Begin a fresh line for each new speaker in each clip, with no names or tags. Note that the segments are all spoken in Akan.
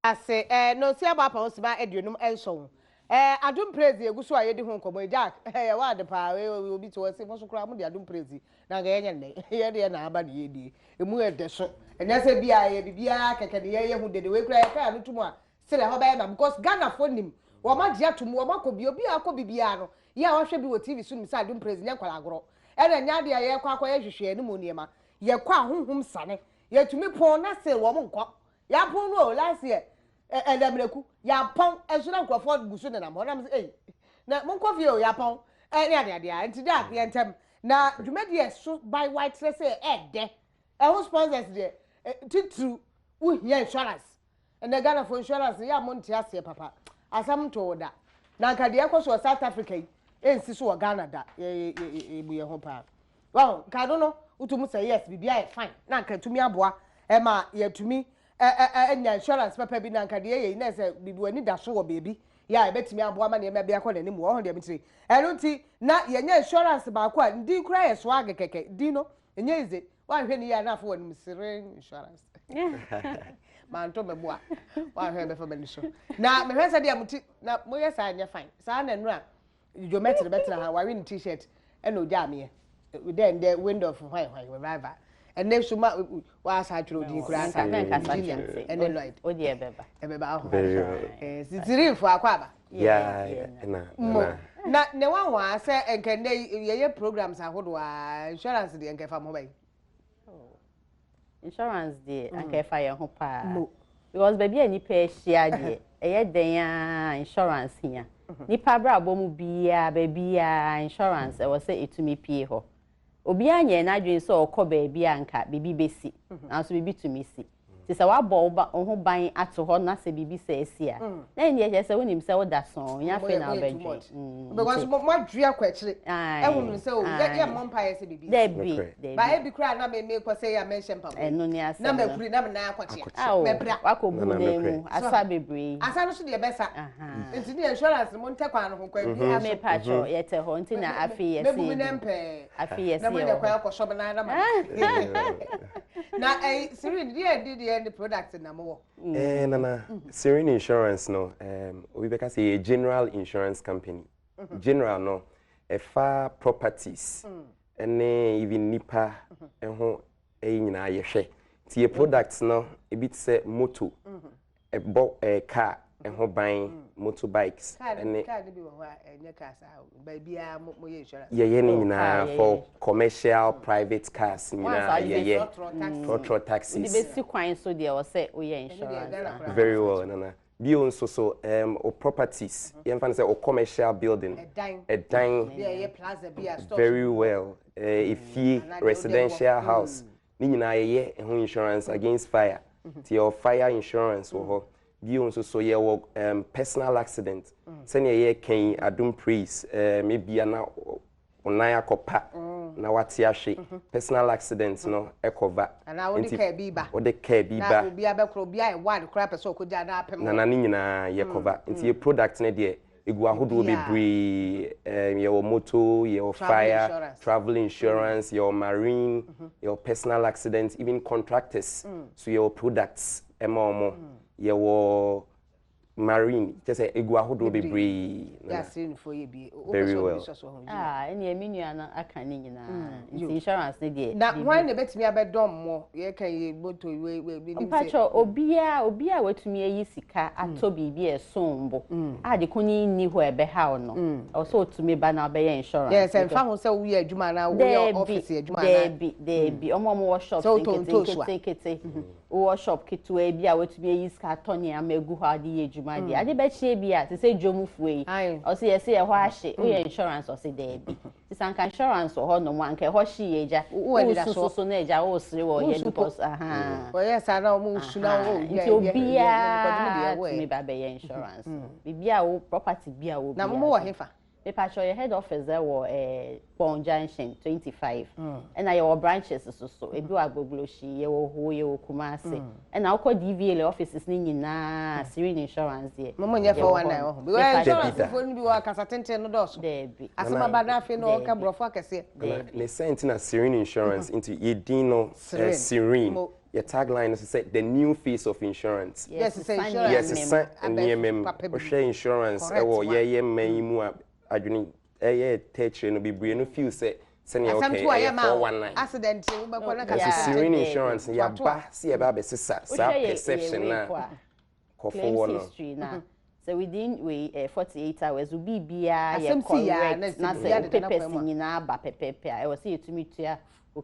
Ase no si aba pa osima eduonum enso adum praise eguso aye di ho nkomo jack ya wa de pa obi to wase mo so kura mo de adum praise na ga yenye ne ye de na aba de yedi emu ede so enya se bia ye bibia keke de ye hu de we kura ye ka no tumu a sele ho ba ye na because Ghana for nim wo ma dia tumu wo ma ko bi obi akọ bibia no ye a wo hwe bi wo TV so nim sa adum praise nya kwala agro ene nya de ye kwa akọ ye hwehwe ne mo niema ye kwa honhom sane ye tumi pon na se wo mo nkọ ya pon no last year Edemreku ya pon esuna nkrofo gusu ne nam honam say na monko fie o ya pon ne ade enti da ye ntem na dwumadi eso by white say ede who sponsors de titru wo hia insurance and the Ghana for insurance ya monti ase papa asam to da na nka de ekoso South Africa ensi so Ghana da ebu ye ho pa wow ka do no utumu say yes bibia fine na nka tumi aboa ma ye tumi enya insurance papa bi na nkade ye na se bibi ani da so wo bebi ya ebetimi aboa ma na eme bia kwa nanim wo ho de mitiri eno ti na ye nya insurance ba kwa ndi kura ye so agekeke di no enya ize wa hwe ni ya na afọ wonu Serene insurance man to meboa wa hwe be fa bani so na me hwe sa dia muti na mo ye sa anya fine sa na nu a geometry betra ha wa win t-shirt eno ja me then the window of why revival and next to my was I through the grass and then Lloyd. Oh, dear, Beba. Serene for Aquaba.
Yeah,
not no one was say and can they programs are what insurance the and from away.
Insurance the and fire hopa. Because baby any pay share a day insurance here. Nipa bra bomu bia baby insurance I was say it to me pay ho. Obi anye na adwen so okọ baabi anka bibi besi na so bibi tumi si ti se wa bo ho ban ato ho na se bibi se esi a na nye je se wonim se wo da so nya fe na obedwe
because mo dua kwachire ehunu se o ye mo mpa ye se bibi
debi
ba e bi kura na me ko se ya mention pam
eno ni asa
na me kuri na me na akoche
me bra wakobu na mu asa bebre
asa no so de besa enti ni insurance mo ntekwa no ho kwa bi
ha me pacho ye te ho nti na afi ye
se me bu ne mpe
afi ye se
na mo de kwa ko shop na na ma na Serene die the product na mo
nana Serene insurance no we be say a general insurance company general no efa properties ene even nipa ho nyina ye hwe ti products no e bit say motor car ho ban motorbikes
and car bi wo ha enye cars ba bia mo ye insurance
ye nyina for commercial private cars nyina ye petrol taxis
the basic kwan so there was say ye insurance
very well nana bi also so o properties ye fan say o commercial building a dine
ye plaza bia store
very well if you residential house ni nyina ye ho insurance against fire ti your fire insurance wo ho bi also so ye wo personal accident send ye kan adum praise maybe na onaya kopa na wati ahwe personal accident no e cover
na wo de ka bi ba
wo de ka bi ba
na obi abekro obi ai ward kra person okoja na apem
na ni nyina ye cover nti ye product ne de egu ahodo bebre your motor your fire travel insurance your marine your personal accidents even contractors so your products emo your marine just say egu ahodo bebre
ya Serene for ye bi
very well
eni eminu ana aka ni nyina insurance ne de
na why ne betimi abedom mo ye kan ye moto we ni
mpacho obia watumi ayi sika ato bibi esombo ade koni ni ho ebe ha no also otumi ba na be insurance
yes en fa ho se wo ye adwuma na wo ye office adwuma na
debi omo wo shop kete wo shop kitu e bia watumi ayi sika atoni amegu ha de ye adwuma de ade be chie bia se se dwomufuei o se ye se ye ho ahye wo ye insurance o se debi se sanka insurance ho no mo anka ho hye eja wo so na eja wo sire wo ye because
yes I know mo suna wo
nti obia me ba be insurance bibia wo property bia wo
na mo wo hefa
me patch your head office there wo Pond Junction 25 and na your branches so e bi agbogloshi ye wo ho ye wo Kumasi and na ko DVA offices ni nyina Serene insurance there
mo nye for one na wo because insurance for ni bi wa kasa tenten no do so
debi
asema ba na afi no ka brofo akese
le sent na Serene insurance into ye din no Serene your tagline is to say the new face of insurance.
Yes, it's insurance.
Yes, it's and near mem. Share insurance. Yeah, man, adwini tech no be brave no feel say senior okay 419
accident
Serene insurance ya ba see e ba be sisa perception na
history na so within 48 hours will be bia ya correct na say papers nyina ba pepepe I was say to me to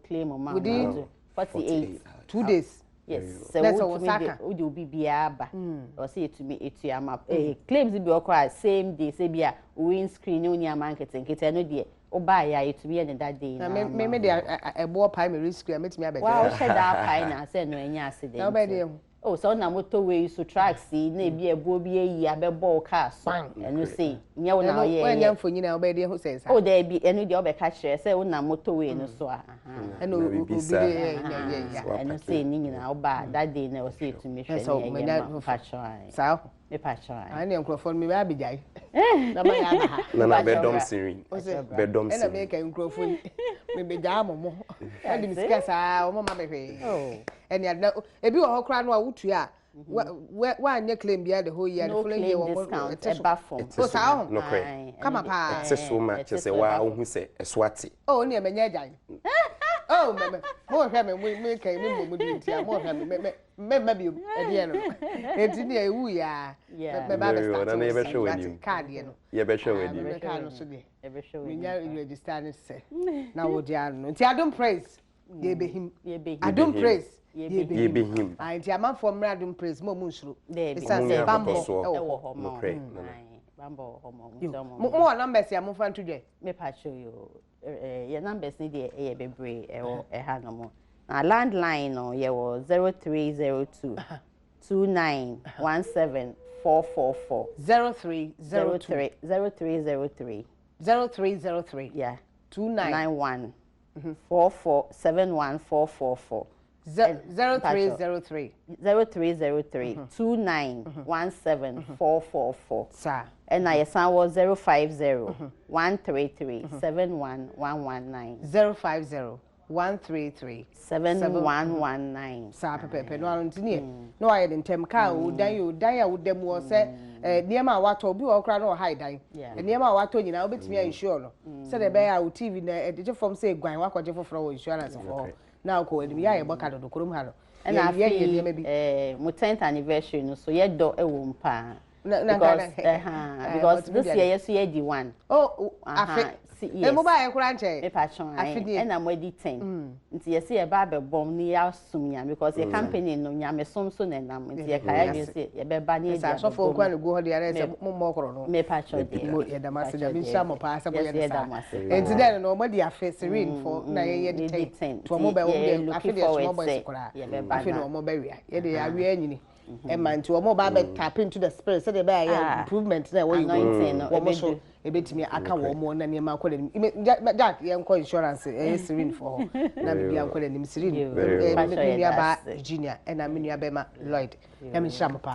claim amount
within
48
2 days.
Yes, so we will be biaba. Or say to me, it's your map. Claims be okra same day, say be a windscreen, no marketing, it's no dear. Oh, buy it to be in that day.
Maybe a more primary screen, I met me about.
Wow, shed that pine, I said no any accident. Oh, so now motorway so track see, maybe a bobby a year, be ball car, and you see, you know, when you're for you know, baby who says, oh, there be any the other catcher, say, oh, now motorway no so.
And no, be
and you say, now bad that day, never say to me, so me patch I
am for me, Abby Jay.
Nana Badwam Serene. Badwam
and I make a microphone. Maybe Damo. I didn't discuss our mamma. Oh, and yet, if you are crying out to ya, why you claim the whole year,
no claim discount, a baffle.
No cray.
Come up,
it's so much as a while who say a swatty.
Oh, near Menyajan. Oh, more having we make a little more having maybe at the end. It's near we are. Yeah, my
never show you.
Cardian.
You better show it.
Ever show
me. You understand? Now, what you I don't praise. Ye be him. I don't praise. Ye be him. I am a from Radom praise. More mushroom. It's a bamboo.
No cray.
More numbers, I am fun today.
Me patch you. Your numbers need a baby or a hanomo. Now, landline or ye was 0302 2917 444
0303
0303
0303
yeah
2991
4471 444
0303
0303 2917 444
sir.
And I son was 050 133 71119
050 133
7119
sir pepe no antini no I didn't tem ka o dan you dan would dem wo say niema wato bi wo kra no hide dan niema wato nyina obetimi insure no say the be ya TV na edije form say gwan wakoje foforo wo insurance for now ko edim ya yeboka do korum ha no
and I mo 10th anniversary no so ye do e wo mpa because this year yes ye di one
oh yes mobile kura nche
me patron and I'm ready 10 nti yes ye ba be bom ni ya sum ya because your company no nya me som so na nam nti ye kaya bi say ye be ba ni
dia so for kwa go ho dia say mo mo koro no
me patron
ye da ma say da bi sha mo pa say bo ye da nti then no mo dia face Serene for na ye di 10 to mo be wo dia afi dia so mo boy kora afi no mo be wi ye de ya wi anyini man to mo ba be tap into the spirit say the be improvement na we go so ebetimi aka wo mo na ne ma kwale Jack ye nko insurance Serene for na bi an kwale nim Serene me ba Virginia and na me nua be ma Lloyd na me sham pa